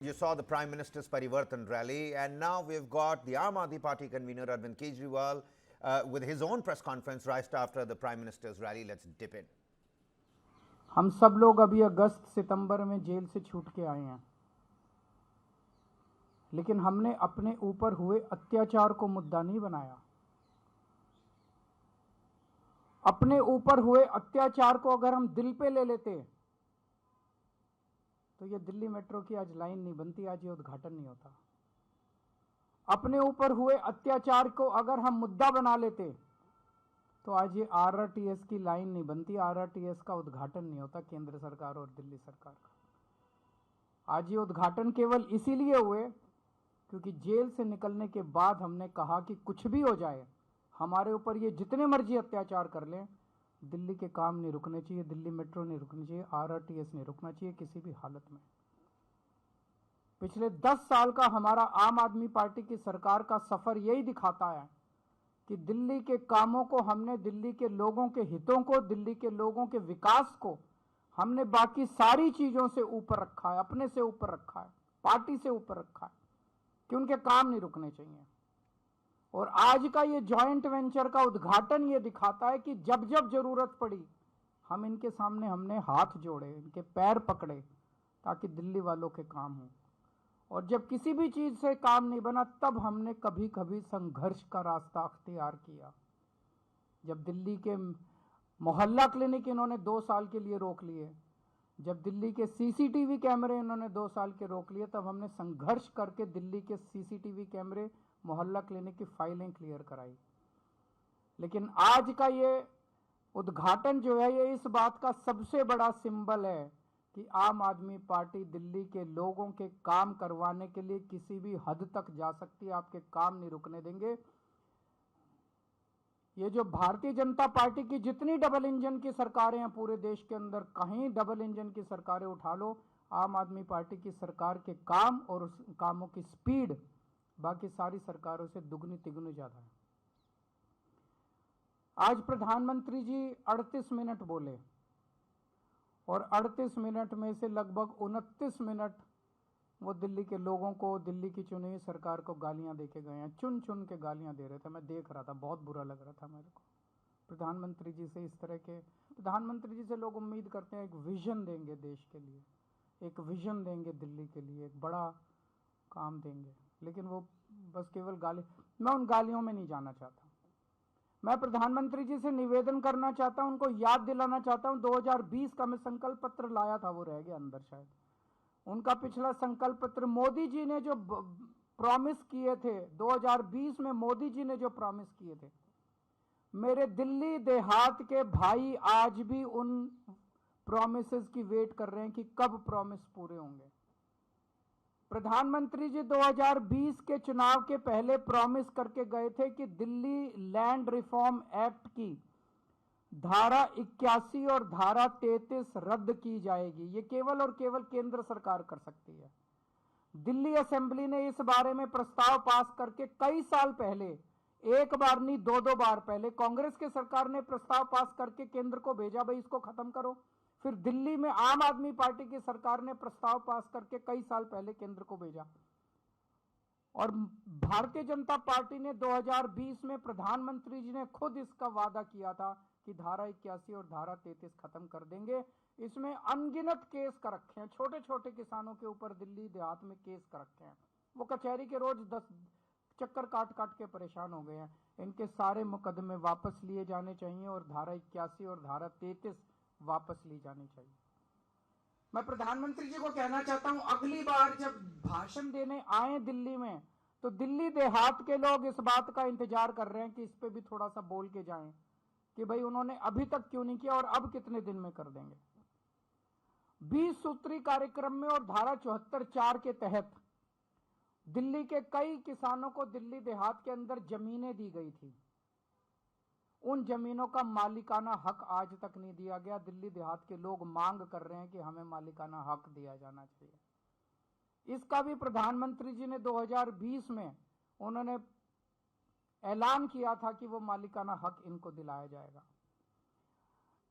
You saw the Prime Minister's Parivartan rally, and now we've got the AAP'DA Party convener Arvind Kejriwal with his own press conference right after the Prime Minister's rally. Let's dip in. हम सब लोग अभी अगस्त सितंबर में jail से छूट के आए हैं, लेकिन हमने अपने ऊपर हुए अत्याचार को मुद्दा नहीं बनाया। अपने ऊपर हुए अत्याचार को अगर हम दिल पे ले लेते तो ये दिल्ली मेट्रो की आज लाइन नहीं बनती, आज ये उद्घाटन नहीं होता। अपने ऊपर हुए अत्याचार को अगर हम मुद्दा बना लेते तो आज ये आरआरटीएस की लाइन नहीं बनती, आरआरटीएस का उद्घाटन नहीं होता केंद्र सरकार और दिल्ली सरकार का। आज ये उद्घाटन केवल इसीलिए हुए क्योंकि जेल से निकलने के बाद हमने कहा कि कुछ भी हो जाए, हमारे ऊपर ये जितने मर्जी अत्याचार कर लें, दिल्ली के काम नहीं रुकने चाहिए, दिल्ली मेट्रो नहीं रुकनी चाहिए, आरआरटीएस नहीं रुकना चाहिए किसी भी हालत में। पिछले 10 साल का हमारा आम आदमी पार्टी की सरकार का सफर यही दिखाता है कि दिल्ली के कामों को हमने, दिल्ली के लोगों के हितों को, दिल्ली के लोगों के विकास को हमने बाकी सारी चीजों से ऊपर रखा है, अपने से ऊपर रखा है, पार्टी से ऊपर रखा है कि उनके काम नहीं रुकने चाहिए। और आज का ये जॉइंट वेंचर का उद्घाटन ये दिखाता है कि जब जब जरूरत पड़ी हम इनके सामने हमने हाथ जोड़े, इनके पैर पकड़े ताकि दिल्ली वालों के काम हो। और जब किसी भी चीज से काम नहीं बना तब हमने कभी कभी संघर्ष का रास्ता अख्तियार किया। जब दिल्ली के मोहल्ला क्लिनिक इन्होंने 2 साल के लिए रोक लिए, जब दिल्ली के सीसीटीवी कैमरे इन्होंने 2 साल के रोक लिए, तब हमने संघर्ष करके दिल्ली के सीसीटीवी कैमरे, मोहल्ला क्लिनिक की फाइलें क्लियर कराई। लेकिन आज का ये उद्घाटन जो है ये इस बात का सबसे बड़ा सिंबल है कि आम आदमी पार्टी दिल्ली के लोगों के काम करवाने के लिए किसी भी हद तक जा सकती है, आपके काम नहीं रुकने देंगे। ये जो भारतीय जनता पार्टी की जितनी डबल इंजन की सरकारें हैं पूरे देश के अंदर, कहीं डबल इंजन की सरकारें उठा लो, आम आदमी पार्टी की सरकार के काम और उस कामों की स्पीड बाकी सारी सरकारों से दुगनी तिगुनी ज्यादा है। आज प्रधानमंत्री जी 38 मिनट बोले और 38 मिनट में से लगभग 29 मिनट वो दिल्ली के लोगों को, दिल्ली की चुनी हुई सरकार को गालियां देके गए हैं। चुन चुन के गालियां दे रहे थे, मैं देख रहा था, बहुत बुरा लग रहा था मेरे को। प्रधानमंत्री जी से इस तरह के, प्रधानमंत्री जी से लोग उम्मीद करते हैं एक विजन देंगे देश के लिए, एक विजन देंगे दिल्ली के लिए, एक बड़ा काम देंगे, लेकिन वो बस केवल गाली। मैं उन गालियों में नहीं जाना चाहता। मैं प्रधानमंत्री जी से निवेदन करना चाहता हूं, उनको याद दिलाना चाहता हूं 2020 का मैं संकल्प पत्र लाया था, वो रह गया अंदर शायद। उनका पिछला संकल्प पत्र मोदी जी ने जो प्रॉमिस किए थे 2020 में, मोदी जी ने जो प्रॉमिस किए थे, मेरे दिल्ली देहात के भाई आज भी उन प्रॉमिसेस की वेट कर रहे हैं कि कब प्रॉमिस पूरे होंगे। प्रधानमंत्री जी 2020 के चुनाव के पहले प्रॉमिस करके गए थे कि दिल्ली लैंड रिफॉर्म एक्ट की धारा 81 और धारा 33 रद्द की जाएगी। ये केवल और केवल केंद्र सरकार कर सकती है। दिल्ली असेंबली ने इस बारे में प्रस्ताव पास करके कई साल पहले, एक बार नहीं 2-2 बार पहले, कांग्रेस की सरकार ने प्रस्ताव पास करके केंद्र को भेजा, भाई इसको खत्म करो। फिर दिल्ली में आम आदमी पार्टी की सरकार ने प्रस्ताव पास करके कई साल पहले केंद्र को भेजा। और भारतीय जनता पार्टी ने 2020 में, प्रधानमंत्री जी ने खुद इसका वादा किया था कि धारा 81 और धारा 33 खत्म कर देंगे। इसमें अनगिनत केस कर रखे हैं, छोटे छोटे किसानों के ऊपर दिल्ली देहात में केस कर रखे हैं। वो कचहरी के रोज 10 चक्कर काट काट के परेशान हो गए हैं। इनके सारे मुकदमे वापस लिए जाने चाहिए और धारा 81 और धारा 33 वापस ली जानी चाहिए। मैं प्रधानमंत्री जी को कहना चाहता हूं, अगली बार जब भाषण देने आए दिल्ली में, तो दिल्ली देहात के लोग इस बात का इंतजार कर रहे हैं कि इस पे भी थोड़ा सा बोल के जाएं कि भाई उन्होंने अभी तक क्यों नहीं किया और अब कितने दिन में कर देंगे। 20 सूत्री कार्यक्रम में और धारा 74(4) के तहत दिल्ली के कई किसानों को दिल्ली देहात के अंदर जमीनें दी गई थी। उन जमीनों का मालिकाना हक आज तक नहीं दिया गया। दिल्ली देहात के लोग मांग कर रहे हैं कि हमें मालिकाना हक दिया जाना चाहिए। इसका भी प्रधानमंत्री जी ने 2020 में उन्होंने ऐलान किया था कि वो मालिकाना हक इनको दिलाया जाएगा।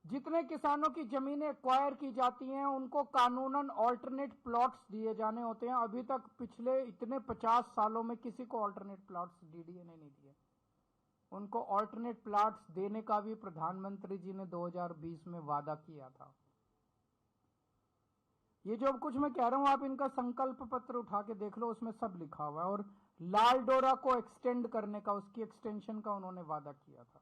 जितने किसानों की जमीनें एक्वायर की जाती हैं उनको कानूनन ऑल्टरनेट प्लॉट्स दिए जाने होते हैं। अभी तक पिछले इतने 50 सालों में किसी को ऑल्टरनेट प्लॉट्स डीडीए ने नहीं दिए। उनको ऑल्टरनेट प्लॉट्स देने का भी प्रधानमंत्री जी ने 2020 में वादा किया था। ये जो कुछ मैं कह रहा हूं आप इनका संकल्प पत्र उठा के देख लो, उसमें सब लिखा हुआ है। और लाल डोरा को एक्सटेंड करने का, उसकी एक्सटेंशन का उन्होंने वादा किया था।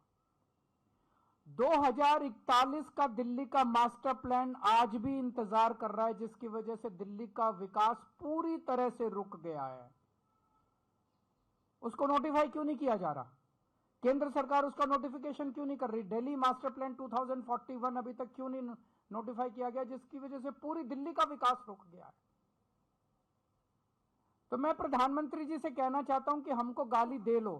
2041 का दिल्ली का मास्टर प्लान आज भी इंतजार कर रहा है, जिसकी वजह से दिल्ली का विकास पूरी तरह से रुक गया है। उसको नोटिफाई क्यों नहीं किया जा रहा? केंद्र सरकार उसका नोटिफिकेशन क्यों नहीं कर रही? दिल्ली मास्टर प्लान 2041 अभी तक क्यों नहीं नोटिफाई किया गया, जिसकी वजह से पूरी दिल्ली का विकास रुक गया है। तो मैं प्रधानमंत्री जी से कहना चाहता हूं कि हमको गाली दे लो।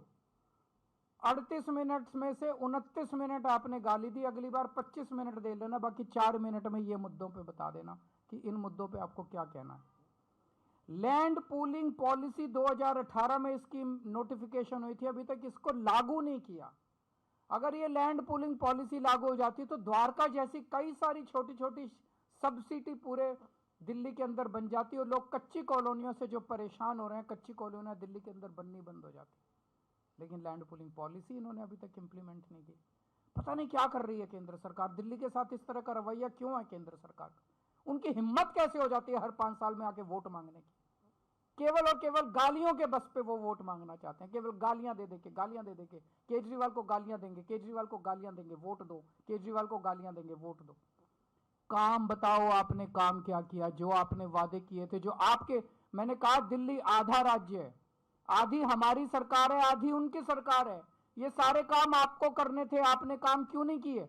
38 मिनट में से 29 मिनट आपने गाली दी, अगली बार 25 मिनट दे लेना, बाकी 4 मिनट में ये मुद्दों पे बता देना कि इन मुद्दों पे आपको क्या कहना है। लैंड पूलिंग पॉलिसी 2018 में इसकी नोटिफिकेशन हुई थी, अभी तक इसको लागू नहीं किया। अगर ये लैंड पूलिंग पॉलिसी लागू हो जाती तो द्वारका जैसी कई सारी छोटी छोटी सब सिटी पूरे दिल्ली के अंदर बन जाती और लोग कच्ची कॉलोनियों से जो परेशान हो रहे हैं, कच्ची कॉलोनियां दिल्ली के अंदर बननी बंद हो जाती। लेकिन लैंड पूलिंग पॉलिसी इन्होंने अभी तक इंप्लीमेंट नहीं की। पता नहीं क्या कर रही है केंद्र सरकार। दिल्ली के साथ इस तरह का रवैया क्यों है केंद्र सरकार का? उनकी हिम्मत कैसे हो जाती है हर 5 साल में आके वोट मांगने की? केवल और केवल गालियों के बस पे वो वोट मांगना चाहते हैं। केवल गालियां दे दे के केजरीवाल को गालियां देंगे, केजरीवाल को गालियां देंगे, वोट दो, केजरीवाल को गालियां देंगे, वोट दो। काम बताओ, आपने काम क्या किया? जो आपने वादे किए थे, जो आपके, मैंने कहा दिल्ली आधा राज्य है, आधी हमारी सरकार है, आधी उनकी सरकार है। ये सारे काम आपको करने थे, आपने काम क्यों नहीं किए?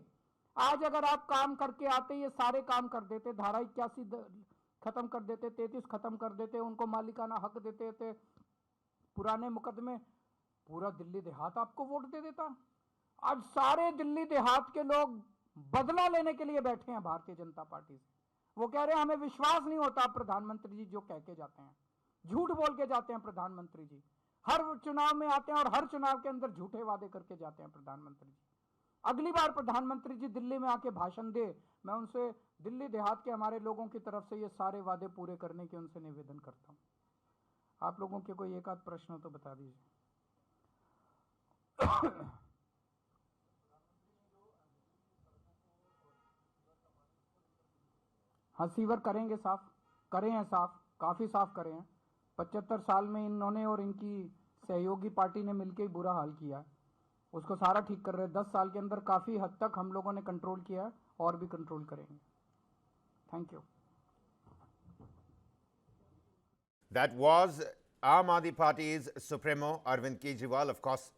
आज अगर आप काम करके आते, ये सारे काम कर देते। धारा 81 खत्म कर देते, 33 खत्म कर देते, उनको मालिकाना हक देते थे, पुराने मुकदमे, पूरा दिल्ली देहात आपको वोट दे देता। आज सारे दिल्ली देहात के लोग बदला लेने के लिए बैठे हैं भारतीय जनता पार्टी से। वो कह रहे हैं हमें विश्वास नहीं होता प्रधानमंत्री जी जो कह के जाते हैं, झूठ बोल के जाते हैं प्रधानमंत्री जी। हर चुनाव में आते हैं और हर चुनाव के अंदर झूठे वादे करके जाते हैं प्रधानमंत्री जी। अगली बार प्रधानमंत्री जी दिल्ली में आके भाषण दे, मैं उनसे दिल्ली देहात के हमारे लोगों की तरफ से ये सारे वादे पूरे करने के उनसे निवेदन करता हूं। आप लोगों के कोई एक आध प्रश्न हो तो बता दीजिए। हाँ, सीवर करेंगे, साफ करे हैं, साफ काफी साफ करे हैं। 75 साल में इन्होंने और इनकी सहयोगी पार्टी ने मिलकर ही बुरा हाल किया है, उसको सारा ठीक कर रहे हैं। 10 साल के अंदर काफी हद तक हम लोगों ने कंट्रोल किया है और भी कंट्रोल करेंगे। Thank you. That was Aam Aadmi Party's Supremo Arvind Kejriwal, of course,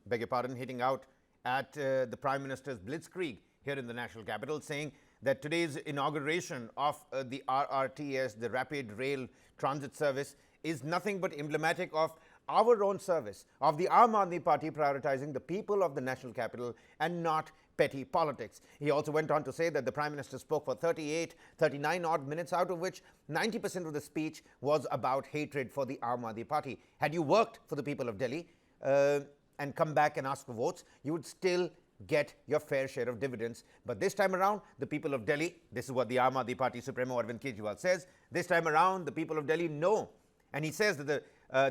beg your pardon, hitting out at the Prime Minister's blitzkrieg here in the national capital, saying that today's inauguration of the RRTS, the Rapid Rail Transit Service, is nothing but emblematic of our own service, of the Aam Aadmi Party prioritizing the people of the national capital and not petty politics. He also went on to say that the Prime Minister spoke for 39 odd minutes, out of which 90% of the speech was about hatred for the Aam Aadmi Party. Had you worked for the people of Delhi and come back and ask for votes, you would still get your fair share of dividends. But this time around, the people of Delhi, this is what the Aam Aadmi Party Supremo Arvind Kejriwal says, this time around the people of Delhi know. And he says that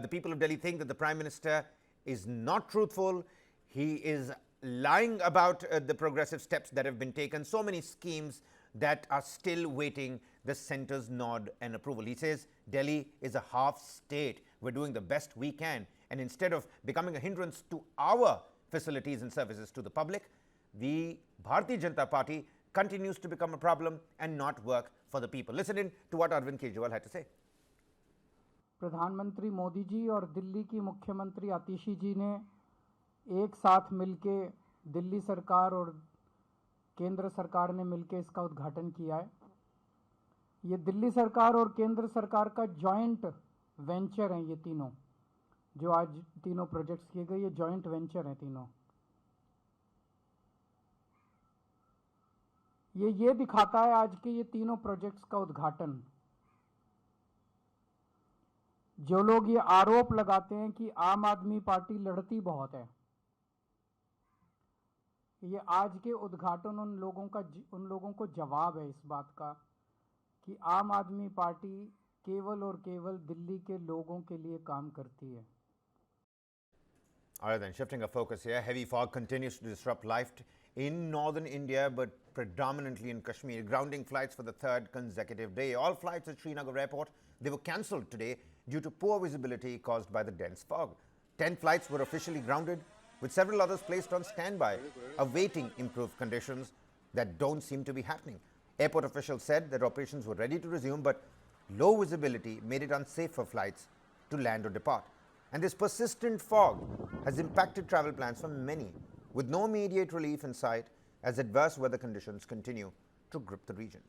the people of Delhi think that the Prime Minister is not truthful, he is lying about the progressive steps that have been taken, so many schemes that are still waiting the centre's nod and approval. He says Delhi is a half state, we're doing the best we can, and instead of becoming a hindrance to our facilities and services to the public, the Bharatiya Janata Party continues to become a problem and not work for the people. Listen in to what Arvind Kejriwal had to say. प्रधानमंत्री मोदी जी और दिल्ली की मुख्यमंत्री आतिशी जी ने एक साथ मिलके, दिल्ली सरकार और केंद्र सरकार ने मिलके इसका उद्घाटन किया है। ये दिल्ली सरकार और केंद्र सरकार का जॉइंट वेंचर है। ये तीनों जो आज तीनों प्रोजेक्ट्स किए गए, ये जॉइंट वेंचर हैं तीनों। ये दिखाता है आज के ये तीनों प्रोजेक्ट्स का उद्घाटन। जो लोग ये आरोप लगाते हैं कि आम आदमी पार्टी लड़ती बहुत है, ये आज के उद्घाटन उन लोगों को जवाब है इस बात का कि आम आदमी पार्टी केवल और केवल दिल्ली के लोगों के लिए काम करती है. All right, then, shifting our focus here, heavy fog continues to disrupt life in northern India, but predominantly in Kashmir, grounding flights for the third consecutive day. All flights at Srinagar airport, they were cancelled today due to poor visibility caused by the dense fog. 10 flights were officially grounded, with several others placed on standby, awaiting improved conditions that don't seem to be happening. Airport officials said that operations were ready to resume, but low visibility made it unsafe for flights to land or depart. And this persistent fog has impacted travel plans for many, with no immediate relief in sight as adverse weather conditions continue to grip the region.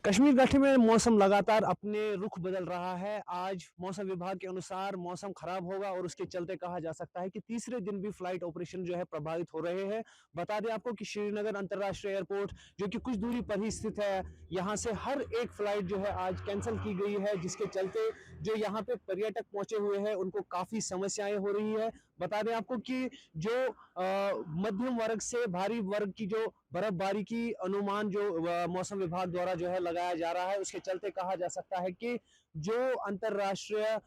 Kashmir घाटी में मौसम लगातार अपने रुख बदल रहा है। आज मौसम विभाग के अनुसार मौसम खराब होगा और उसके चलते कहा जा सकता है कि तीसरे दिन भी फ्लाइट ऑपरेशन जो है प्रभावित हो रहे हैं। बता दें आपको कि श्रीनगर अंतर्राष्ट्रीय एयरपोर्ट जो कि कुछ दूरी पर ही स्थित है, यहां से हर एक फ्लाइट जो है आज कैंसिल की गई है, जिसके चलते जो यहाँ पे पर्यटक पहुंचे हुए हैं उनको काफी समस्याएं हो रही है। बता दें आपको कि जो मध्यम वर्ग से भारी वर्ग की जो बर्फबारी की अनुमान जो मौसम विभाग द्वारा जो है लगाया जा रहा है, उसके चलते कहा जा सकता है कि जो अंतरराष्ट्रीय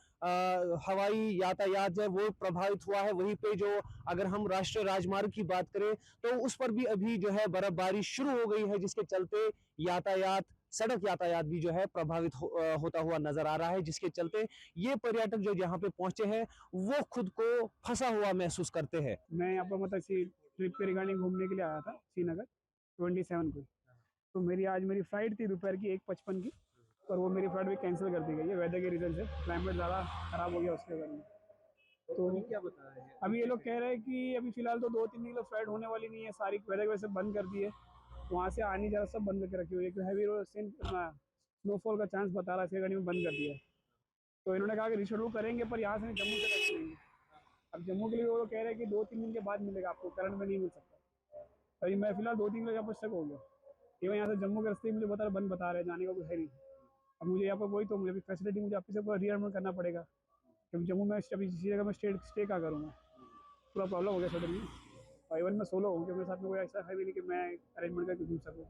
हवाई यातायात है वो प्रभावित हुआ है। वहीं पे जो अगर हम राष्ट्रीय राजमार्ग की बात करें तो उस पर भी अभी जो है बर्फबारी शुरू हो गई है, जिसके चलते सड़क यातायात भी जो है प्रभावित होता हुआ नजर आ रहा है, जिसके चलते ये पर्यटक जो यहाँ पे पहुंचे हैं वो खुद को फंसा हुआ महसूस करते हैं। मैं यहाँ पर मतलब ट्रिप के रिगार्डिंग घूमने के लिए आया था श्रीनगर 27 को। तो मेरी फ़्लाइट थी दोपहर की 1:55 की, और वो मेरी फ़्लाइट भी कैंसिल कर दी गई है वेदर के रीज़न से। क्लाइमेट ज़्यादा ख़राब हो गया उसके बारे में। तो क्या बता रहे हैं अभी ये लोग कह रहे हैं कि अभी फ़िलहाल तो 2-3 दिन फ़्लाइट होने वाली नहीं है, सारी वेदर की वजह से बंद कर दी है। वहाँ से आनी ज़रा सब बंद करके रखी हुई है, हैवी स्नोफॉल का चांस बता रहा है, इसके गाड़ी में बंद कर दिया है। तो इन्होंने कहा कि रिशेड्यूल करेंगे, पर यहाँ से नहीं, जम्मू से करेंगे। अब जम्मू के लिए वो कह रहे हैं कि 2-3 दिन के बाद मिलेगा आपको, करंट में नहीं मिल सकता। अभी मैं फिलहाल 2-3 दिन यहाँ पर स्टक हो गया। इवन यहाँ से जम्मू के रास्ते मुझे बंद बता रहे हैं, जाने का कुछ है नहीं। अब मुझे यहाँ पर वही तो मुझे फैसिलिटी मुझे आपसे पूरा रीअरेंजमेंट करना पड़ेगा, क्योंकि जम्मू में अभी इसी जगह में स्टे क्या करूँगा, पूरा प्रॉब्लम हो गया सडनली। और इवन मैं सोलो हूँ, क्योंकि मेरे साथ में कोई ऐसा है भी नहीं कि मैं अरेंजमेंट करके घूम सकूँ।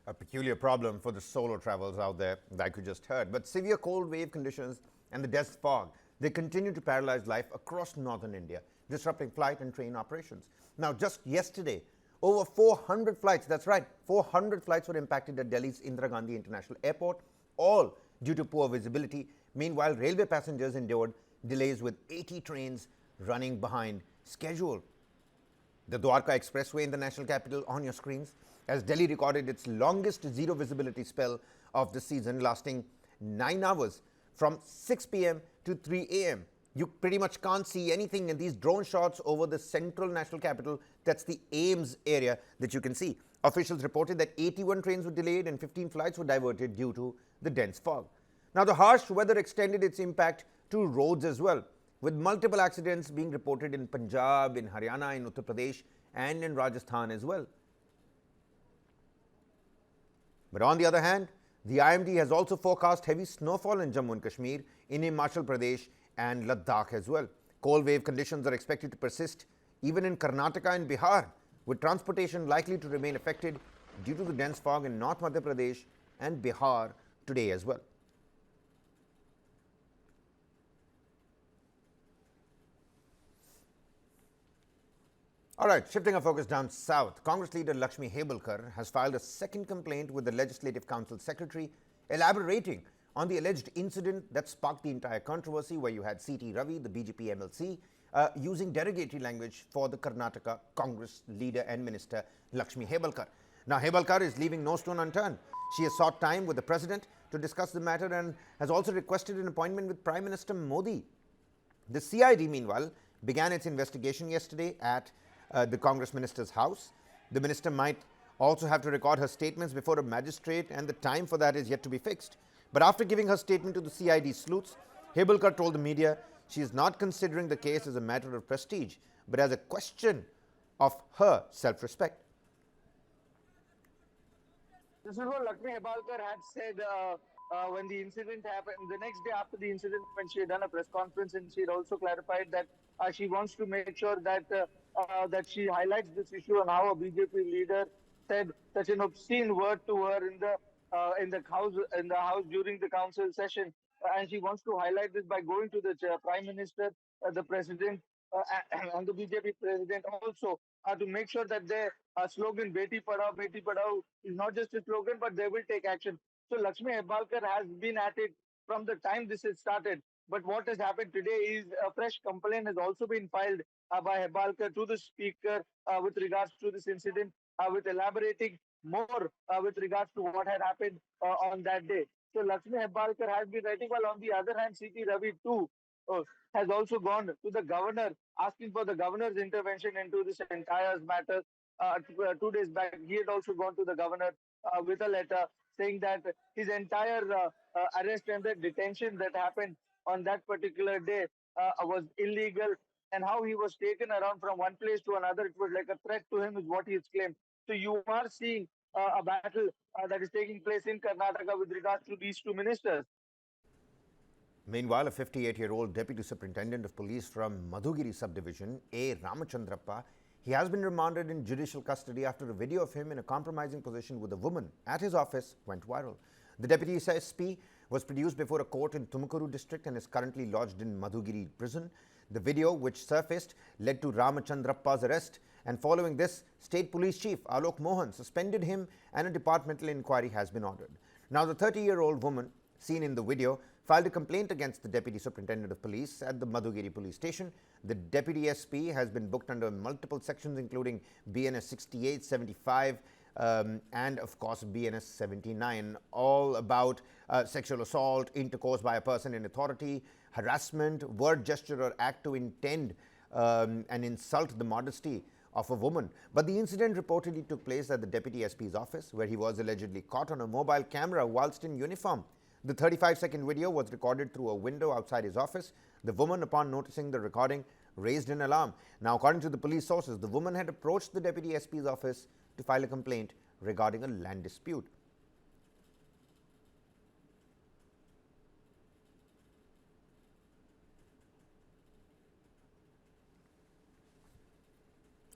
A peculiar problem for the solo travels out there, like you just heard. But severe cold wave conditions and the dense fog, they continue to paralyze life across northern India, disrupting flight and train operations. Now, just yesterday, over 400 flights, that's right, 400 flights were impacted at Delhi's Indira Gandhi International Airport, all due to poor visibility. Meanwhile, railway passengers endured delays with 80 trains running behind schedule. The Dwarka Expressway in the national capital on your screens, as Delhi recorded its longest zero visibility spell of the season, lasting 9 hours from 6 p.m. to 3 a.m. You pretty much can't see anything in these drone shots over the central national capital. That's the Ames area that you can see. Officials reported that 81 trains were delayed and 15 flights were diverted due to the dense fog. Now, the harsh weather extended its impact to roads as well, with multiple accidents being reported in Punjab, in Haryana, in Uttar Pradesh, and in Rajasthan as well. But on the other hand, the IMD has also forecast heavy snowfall in Jammu and Kashmir, in Himachal Pradesh and Ladakh as well. Cold wave conditions are expected to persist even in Karnataka and Bihar, with transportation likely to remain affected due to the dense fog in North Madhya Pradesh and Bihar today as well. All right, shifting our focus down south, Congress leader Lakshmi Hebulkar has filed a second complaint with the Legislative Council Secretary, elaborating on the alleged incident that sparked the entire controversy, where you had C.T. Ravi, the BJP MLC, using derogatory language for the Karnataka Congress leader and minister Lakshmi Hebulkar. Now, Hebulkar is leaving no stone unturned. She has sought time with the president to discuss the matter and has also requested an appointment with Prime Minister Modi. The CID, meanwhile, began its investigation yesterday at the Congress minister's house. The minister might also have to record her statements before a magistrate, and the time for that is yet to be fixed. But after giving her statement to the CID sleuths, Hebulkar told the media she is not considering the case as a matter of prestige, but as a question of her self-respect. This is what Lakshmi Hebulkar had said when the incident happened, the next day after the incident, when she had done a press conference, and she had also clarified that she wants to make sure that that she highlights this issue on how a BJP leader said such an obscene word to her in the house during the council session, and she wants to highlight this by going to the prime minister, the president, and the BJP president also to make sure that their slogan Beti Padhao is not just a slogan, but they will take action. So Lakshmi Hebbalkar has been at it from the time this has started. But what has happened today is a fresh complaint has also been filed by Hebbalkar to the speaker with regards to this incident, with elaborating more with regards to what had happened on that day. So Lakshmi Hebbalkar has been writing, while on the other hand, C.T. Ravi too uh, has also gone to the governor, asking for the governor's intervention into this entire matter. 2 days back, he had also gone to the governor with a letter saying that his entire arrest and the detention that happened on that particular day was illegal, and how he was taken around from one place to another. It was like a threat to him, is what he has claimed. So you are seeing a battle that is taking place in Karnataka with regards to these two ministers. Meanwhile, a 58-year-old Deputy Superintendent of Police from Madhugiri subdivision, A. Ramachandrappa, he has been remanded in judicial custody after a video of him in a compromising position with a woman at his office went viral. The Deputy SP was produced before a court in Tumakuru district and is currently lodged in Madhugiri prison. The video, which surfaced, led to Ramachandrappa's arrest, and following this, State Police Chief Alok Mohan suspended him and a departmental inquiry has been ordered. Now, the 30-year-old woman seen in the video filed a complaint against the Deputy Superintendent of Police at the Madhugiri Police Station. The Deputy SP has been booked under multiple sections, including BNS 68, 75, and of course BNS 79, all about sexual assault, intercourse by a person in authority, harassment, word, gesture, or act to intend and insult the modesty of a woman. But the incident reportedly took place at the Deputy SP's office, where he was allegedly caught on a mobile camera whilst in uniform. The 35-second video was recorded through a window outside his office. The woman, upon noticing the recording, raised an alarm. Now, according to the police sources, the woman had approached the Deputy SP's office to file a complaint regarding a land dispute.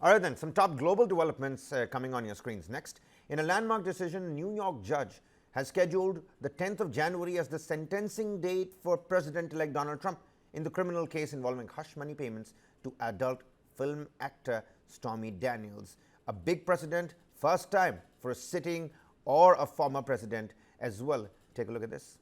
All right, then, some top global developments coming on your screens next. In a landmark decision, a New York judge has scheduled the 10th of January as the sentencing date for President-elect Donald Trump in the criminal case involving hush money payments to adult film actor Stormy Daniels. A big precedent, first time for a sitting or a former president as well. Take a look at this.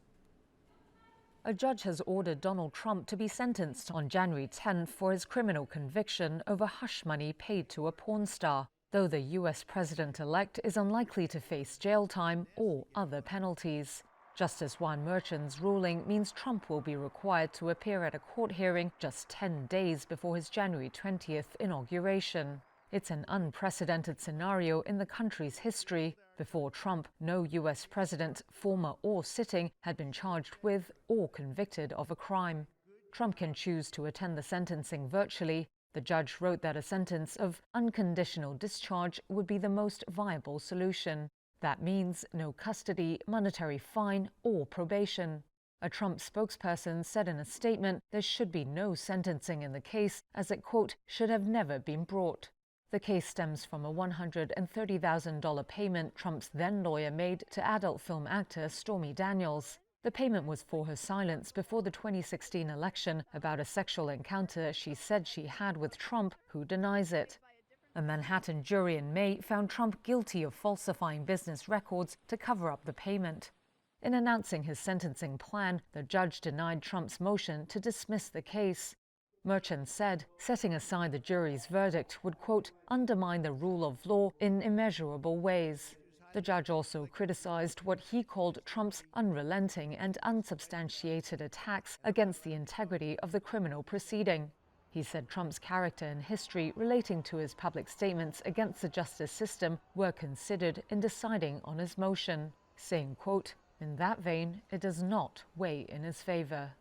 A judge has ordered Donald Trump to be sentenced on January 10th for his criminal conviction over hush money paid to a porn star, though the U.S. president-elect is unlikely to face jail time or other penalties. Justice Juan Merchan's ruling means Trump will be required to appear at a court hearing just 10 days before his January 20th inauguration. It's an unprecedented scenario in the country's history. Before Trump, no U.S. president, former or sitting, had been charged with or convicted of a crime. Trump can choose to attend the sentencing virtually. The judge wrote that a sentence of unconditional discharge would be the most viable solution. That means no custody, monetary fine, or probation. A Trump spokesperson said in a statement there should be no sentencing in the case, as it, quote, should have never been brought. The case stems from a $130,000 payment Trump's then lawyer made to adult film actor Stormy Daniels. The payment was for her silence before the 2016 election about a sexual encounter she said she had with Trump, who denies it. A Manhattan jury in May found Trump guilty of falsifying business records to cover up the payment. In announcing his sentencing plan, the judge denied Trump's motion to dismiss the case. Merchan said setting aside the jury's verdict would, quote, undermine the rule of law in immeasurable ways. The judge also criticized what he called Trump's unrelenting and unsubstantiated attacks against the integrity of the criminal proceeding. He said Trump's character and history relating to his public statements against the justice system were considered in deciding on his motion, saying, quote, in that vein, it does not weigh in his favor.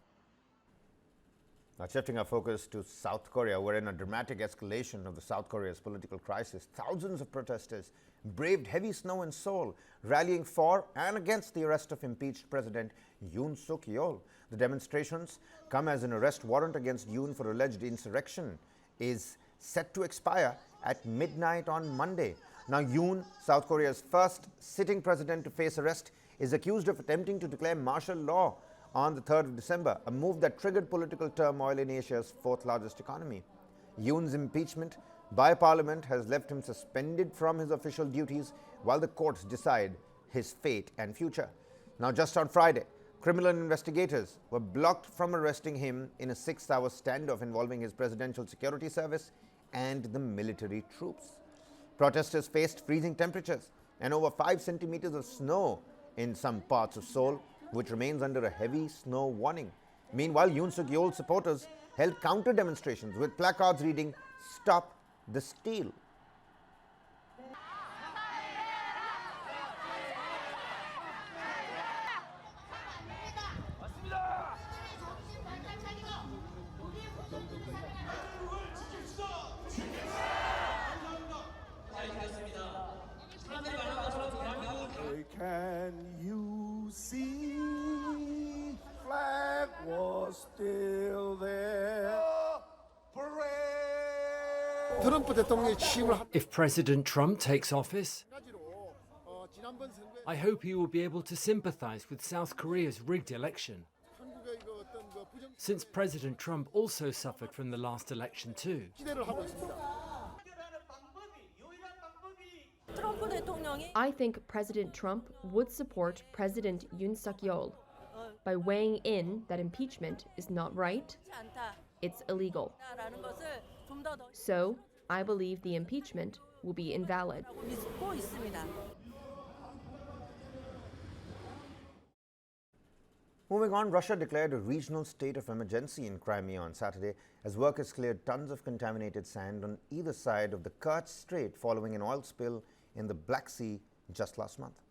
Now, shifting our focus to South Korea, where in a dramatic escalation of the South Korea's political crisis, thousands of protesters braved heavy snow in Seoul, rallying for and against the arrest of impeached President Yoon Suk-yeol. The demonstrations come as an arrest warrant against Yoon for alleged insurrection is set to expire at midnight on Monday. Now, Yoon, South Korea's first sitting president to face arrest, is accused of attempting to declare martial law on the 3rd of December, a move that triggered political turmoil in Asia's fourth largest economy. Yoon's impeachment by Parliament has left him suspended from his official duties while the courts decide his fate and future. Now, just on Friday, criminal investigators were blocked from arresting him in a 6-hour standoff involving his presidential security service and the military troops. Protesters faced freezing temperatures and over 5 centimeters of snow in some parts of Seoul, which remains under a heavy snow warning. Meanwhile, Yoon Suk-yeol's supporters held counter demonstrations with placards reading, "Stop the Steal." Can you see flag was still there? 트럼프 대통령이 취임을 If President Trump takes office, I hope he will be able to sympathize with South Korea's rigged election. Since President Trump also suffered from the last election too. 기대를 하고 있습니다. I think President Trump would support President Yoon Suk-yeol by weighing in that impeachment is not right, it's illegal. So, I believe the impeachment will be invalid. Moving on, Russia declared a regional state of emergency in Crimea on Saturday as workers cleared tons of contaminated sand on either side of the Kerch Strait following an oil spill in the Black Sea just last month.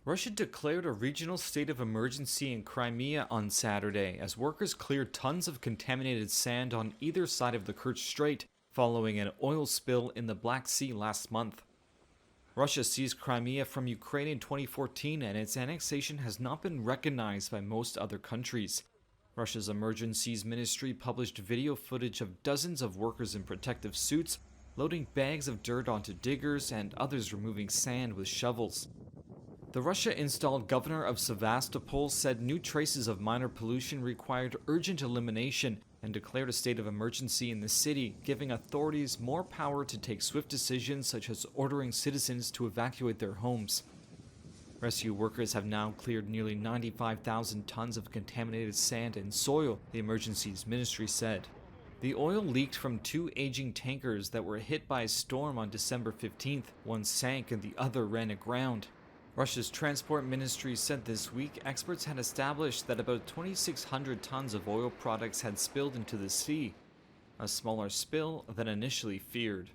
Russia declared a regional state of emergency in Crimea on Saturday as workers cleared tons of contaminated sand on either side of the Kerch Strait following an oil spill in the Black Sea last month. Russia seized Crimea from Ukraine in 2014 and its annexation has not been recognized by most other countries. Russia's Emergencies Ministry published video footage of dozens of workers in protective suits loading bags of dirt onto diggers and others removing sand with shovels. The Russia-installed governor of Sevastopol said new traces of minor pollution required urgent elimination and declared a state of emergency in the city, giving authorities more power to take swift decisions such as ordering citizens to evacuate their homes. Rescue workers have now cleared nearly 95,000 tons of contaminated sand and soil, the Emergencies Ministry said. The oil leaked from 2 aging tankers that were hit by a storm on December 15th. One sank and the other ran aground. Russia's transport ministry said this week experts had established that about 2,600 tons of oil products had spilled into the sea, a smaller spill than initially feared.